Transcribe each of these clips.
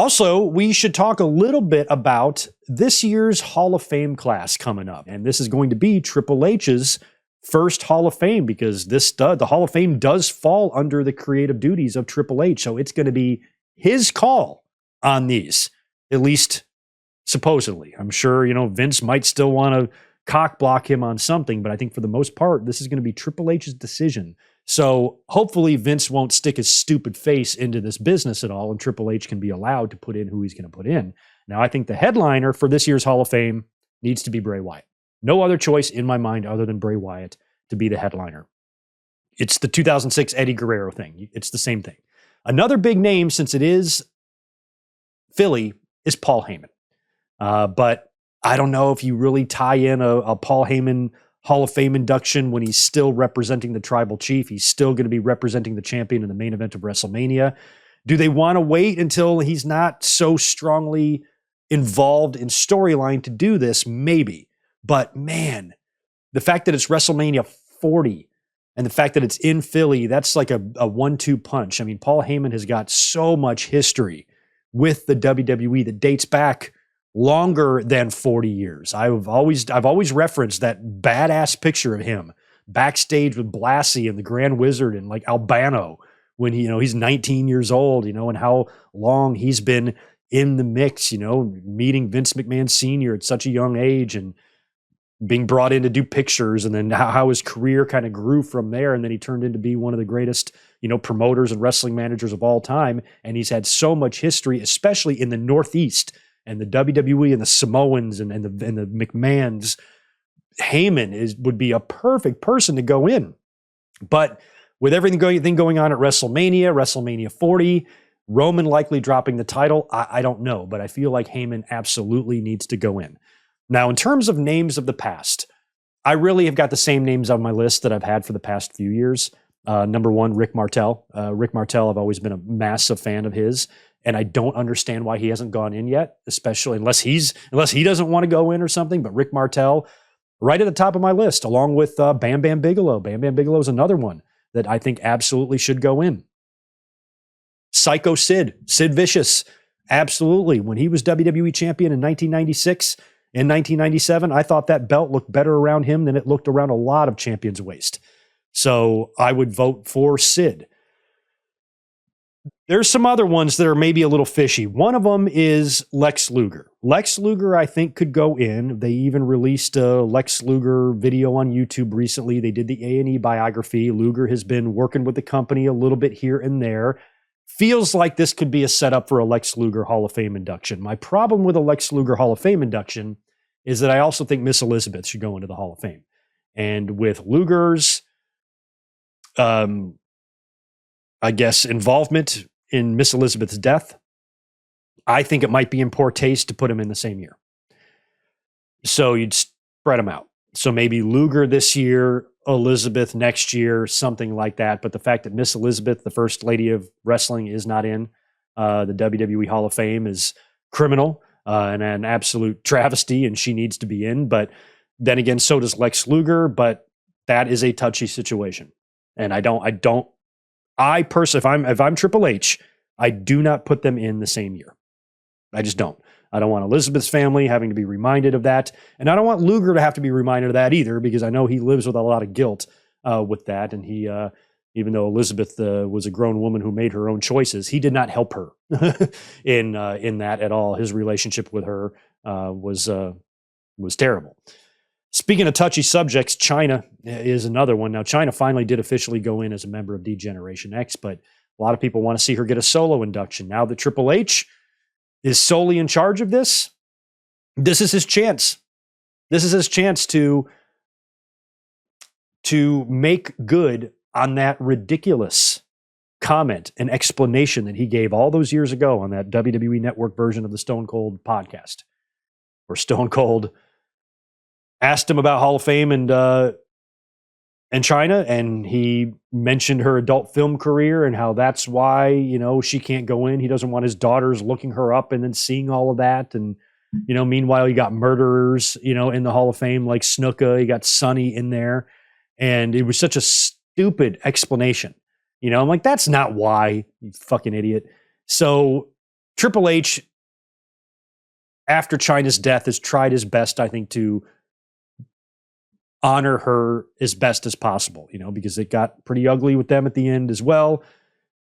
Also, we should talk a little bit about this year's Hall of Fame class coming up. And this is going to be Triple H's first Hall of Fame, because the Hall of Fame does fall under the creative duties of Triple H. So it's going to be his call on these, at least supposedly. I'm sure, Vince might still want to cock block him on something, but I think for the most part, this is going to be Triple H's decision. So hopefully Vince won't stick his stupid face into this business at all, and Triple H can be allowed to put in who he's going to put in. Now, I think the headliner for this year's Hall of Fame needs to be Bray Wyatt. No other choice in my mind other than Bray Wyatt to be the headliner. It's the 2006 Eddie Guerrero thing. It's the same thing. Another big name, since it is Philly, is Paul Heyman. But I don't know if you really tie in a Paul Heyman Hall of Fame induction when he's still representing the tribal chief. He's still going to be representing the champion in the main event of WrestleMania. Do they want to wait until he's not so strongly involved in storyline to do this? Maybe. But man, the fact that it's WrestleMania 40 and the fact that it's in Philly, that's like a 1-2 punch. I mean, Paul Heyman has got so much history with the WWE that dates back longer than 40 years. I've always referenced that badass picture of him backstage with Blassie and the Grand Wizard and like Albano when he's 19 years old, and how long he's been in the mix, meeting Vince McMahon Sr. at such a young age and being brought in to do pictures, and then how his career kind of grew from there. And then he turned into be one of the greatest, promoters and wrestling managers of all time. And he's had so much history, especially in the Northeast and the WWE and the Samoans and the McMahons. Heyman would be a perfect person to go in. But with everything going on at WrestleMania 40, Roman likely dropping the title, I don't know. But I feel like Heyman absolutely needs to go in. Now, in terms of names of the past, I really have got the same names on my list that I've had for the past few years. Number one, Rick Martel. Rick Martel, I've always been a massive fan of his, and I don't understand why he hasn't gone in yet, especially unless he doesn't want to go in or something. But Rick Martel, right at the top of my list, along with Bam Bam Bigelow. Bam Bam Bigelow is another one that I think absolutely should go in. Psycho Sid Vicious, absolutely. When he was WWE champion in 1996, in 1997, I thought that belt looked better around him than it looked around a lot of champions' waist. So I would vote for Sid. There's some other ones that are maybe a little fishy. One of them is Lex Luger. Lex Luger, I think, could go in. They even released a Lex Luger video on YouTube recently. They did the A&E biography. Luger has been working with the company a little bit here and there. Feels like this could be a setup for a Lex Luger Hall of Fame induction. My problem with a Lex Luger Hall of Fame induction is that I also think Miss Elizabeth should go into the Hall of Fame. And with Luger's, I guess, involvement in Miss Elizabeth's death, I think it might be in poor taste to put him in the same year. So you'd spread them out. So maybe Luger this year, Elizabeth next year, something like that. But the fact that Miss Elizabeth, the first lady of wrestling, is not in the WWE Hall of Fame is criminal and an absolute travesty, and she needs to be in. But then again, so does Lex Luger, but that is a touchy situation. And I personally, if I'm Triple H, I do not put them in the same year. I just don't. I don't want Elizabeth's family having to be reminded of that. And I don't want Luger to have to be reminded of that either, because I know he lives with a lot of guilt with that. And he, even though Elizabeth was a grown woman who made her own choices, he did not help her in that at all. His relationship with her was terrible. Speaking of touchy subjects, China is another one. Now, China finally did officially go in as a member of D-Generation X, but a lot of people want to see her get a solo induction. Now that Triple H is solely in charge of this is his chance. This is his chance to make good on that ridiculous comment and explanation that he gave all those years ago on that WWE Network version of the Stone Cold podcast, where Stone Cold asked him about Hall of Fame and China, and he mentioned her adult film career and how that's why, she can't go in. He doesn't want his daughters looking her up and then seeing all of that. And, meanwhile, you got murderers, in the Hall of Fame, like Snuka. You got Sonny in there. And it was such a stupid explanation. I'm like, that's not why, you fucking idiot. So Triple H, after Chyna's death, has tried his best, I think, to honor her as best as possible, because it got pretty ugly with them at the end as well.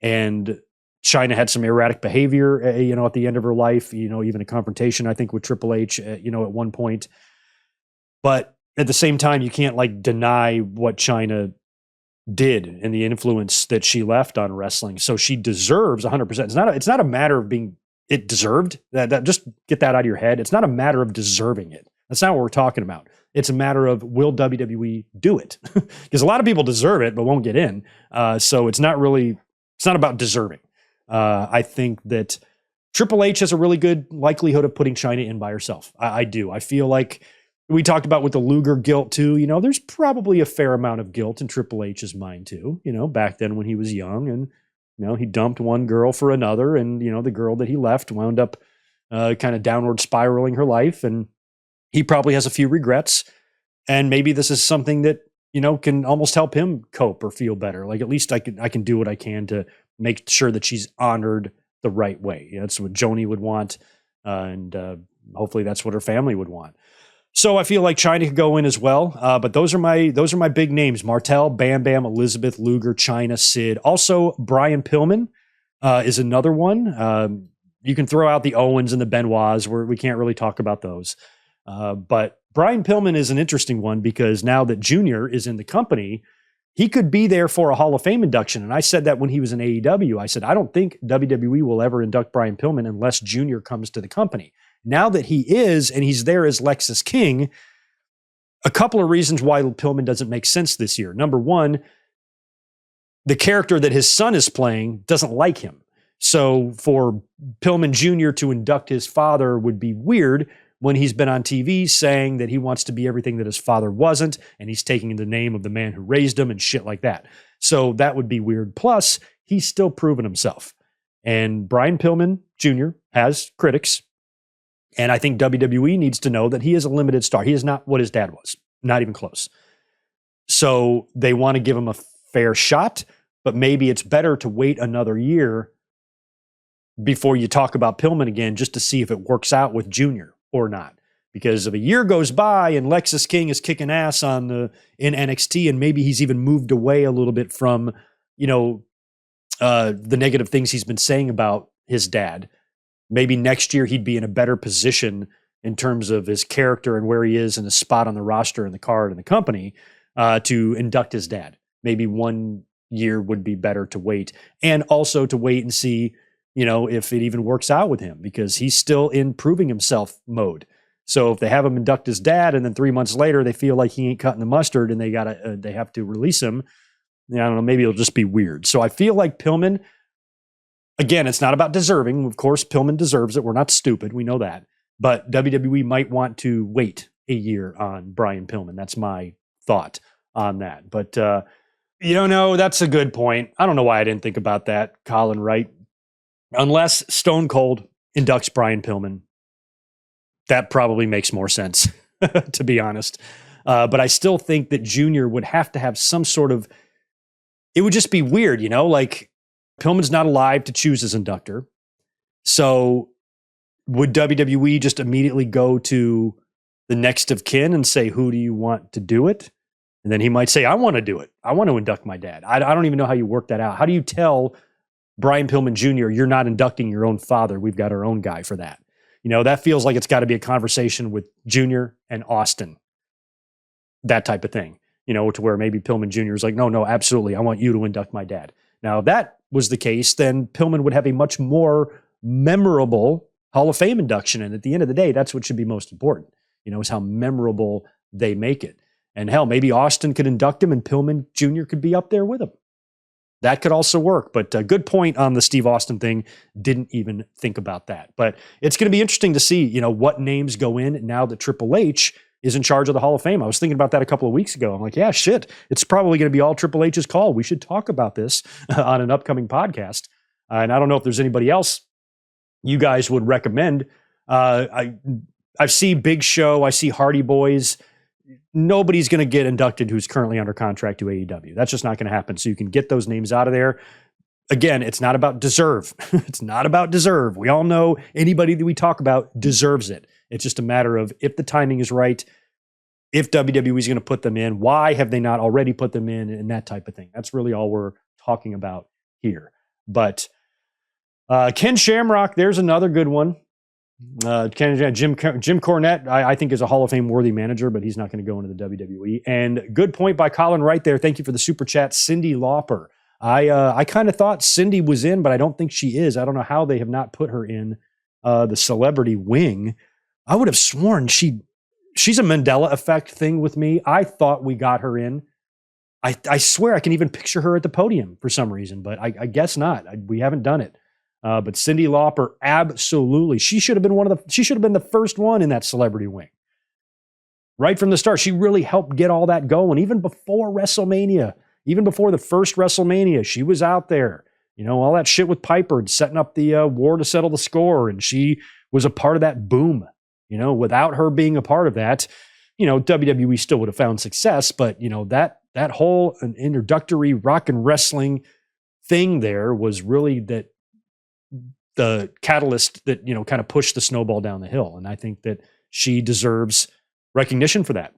And Chyna had some erratic behavior, at the end of her life, even a confrontation, I think, with Triple H, at one point. But at the same time, you can't deny what Chyna did and the influence that she left on wrestling. So she deserves 100%. It's not a matter of being it deserved. That just get that out of your head. It's not a matter of deserving it. That's not what we're talking about. It's a matter of, will WWE do it? Because a lot of people deserve it but won't get in. So it's not about deserving. I think that Triple H has a really good likelihood of putting Chyna in by herself. I do. I feel like we talked about with the Luger guilt too. There's probably a fair amount of guilt in Triple H's mind too. Back then when he was young, and he dumped one girl for another, and the girl that he left wound up kind of downward spiraling her life, and he probably has a few regrets. And maybe this is something that can almost help him cope or feel better. Like, at least I can do what I can to make sure that she's honored the right way. That's what Joni would want, and hopefully that's what her family would want. So I feel like Chyna could go in as well. But those are my big names: Martel, Bam Bam, Elizabeth, Luger, Chyna, Sid. Also, Brian Pillman is another one. You can throw out the Owens and the Benoits, where we can't really talk about those. But Brian Pillman is an interesting one, because now that Junior is in the company, he could be there for a Hall of Fame induction. And I said that when he was in AEW. I said, I don't think WWE will ever induct Brian Pillman unless Junior comes to the company. Now that he is, and he's there as Lexus King, a couple of reasons why Pillman doesn't make sense this year. Number one, the character that his son is playing doesn't like him. So for Pillman Jr. to induct his father would be weird, when he's been on TV saying that he wants to be everything that his father wasn't, and he's taking the name of the man who raised him and shit like that. So that would be weird. Plus, he's still proven himself. And Brian Pillman Jr. has critics. And I think WWE needs to know that he is a limited star. He is not what his dad was, not even close. So they want to give him a fair shot, but maybe it's better to wait another year before you talk about Pillman again, just to see if it works out with Junior or not. Because if a year goes by and Lexus King is kicking ass in NXT, and maybe he's even moved away a little bit from, the negative things he's been saying about his dad, maybe next year he'd be in a better position in terms of his character and where he is in his spot on the roster and the card and the company to induct his dad. Maybe 1 year would be better to wait, and also to wait and see if it even works out with him, because he's still in proving himself mode. So if they have him induct his dad, and then 3 months later they feel like he ain't cutting the mustard, and they have to release him, I don't know, maybe it'll just be weird. So I feel like Pillman, again, it's not about deserving. Of course, Pillman deserves it. We're not stupid. We know that. But WWE might want to wait a year on Brian Pillman. That's my thought on that. But, that's a good point. I don't know why I didn't think about that, Colin Wright. Unless Stone Cold inducts Brian Pillman, that probably makes more sense, to be honest. But I still think that Junior would have to have some sort of, it would just be weird, like Pillman's not alive to choose his inductor. So would WWE just immediately go to the next of kin and say, who do you want to do it? And then he might say, I want to do it. I want to induct my dad. I don't even know how you work that out. How do you tell Brian Pillman Jr., you're not inducting your own father? We've got our own guy for that. That feels like it's got to be a conversation with Junior and Austin, that type of thing, to where maybe Pillman Jr. is like, no, absolutely, I want you to induct my dad. Now, if that was the case, then Pillman would have a much more memorable Hall of Fame induction. And at the end of the day, that's what should be most important, is how memorable they make it. And hell, maybe Austin could induct him and Pillman Jr. could be up there with him. That could also work. But a good point on the Steve Austin thing. Didn't even think about that. But it's going to be interesting to see, what names go in now that Triple H is in charge of the Hall of Fame. I was thinking about that a couple of weeks ago. I'm like, yeah, shit. It's probably going to be all Triple H's call. We should talk about this on an upcoming podcast. And I don't know if there's anybody else you guys would recommend. I see Big Show. I see Hardy Boys. Nobody's going to get inducted who's currently under contract to AEW. That's just not going to happen. So you can get those names out of there. again, it's not about deserve. It's not about deserve. We all know anybody that we talk about deserves it. It's just a matter of if the timing is right, if WWE is going to put them in, why have they not already put them in, and that type of thing. That's really all we're talking about here. But Ken Shamrock, there's another good one. Jim Cornette, I think, is a Hall of Fame worthy manager, but he's not going to go into the WWE. And good point by Colin right there. Thank you for the super chat. Cyndi Lauper. I kind of thought Cindy was in, but I don't think she is. I don't know how they have not put her in the celebrity wing. I would have sworn she's a Mandela effect thing with me. I thought we got her in. I swear I can even picture her at the podium for some reason, but I guess not. We haven't done it. But Cyndi Lauper, absolutely. She should have been the first one in that celebrity wing. Right from the start. She really helped get all that going. Even before WrestleMania, even before the first WrestleMania, she was out there. You know, all that shit with Piper and setting up the war to settle the score. And she was a part of that boom. You know, without her being a part of that, you know, WWE still would have found success. But, you know, that whole introductory rock and wrestling thing there was really the catalyst that, you know, kind of pushed the snowball down the hill. And I think that she deserves recognition for that.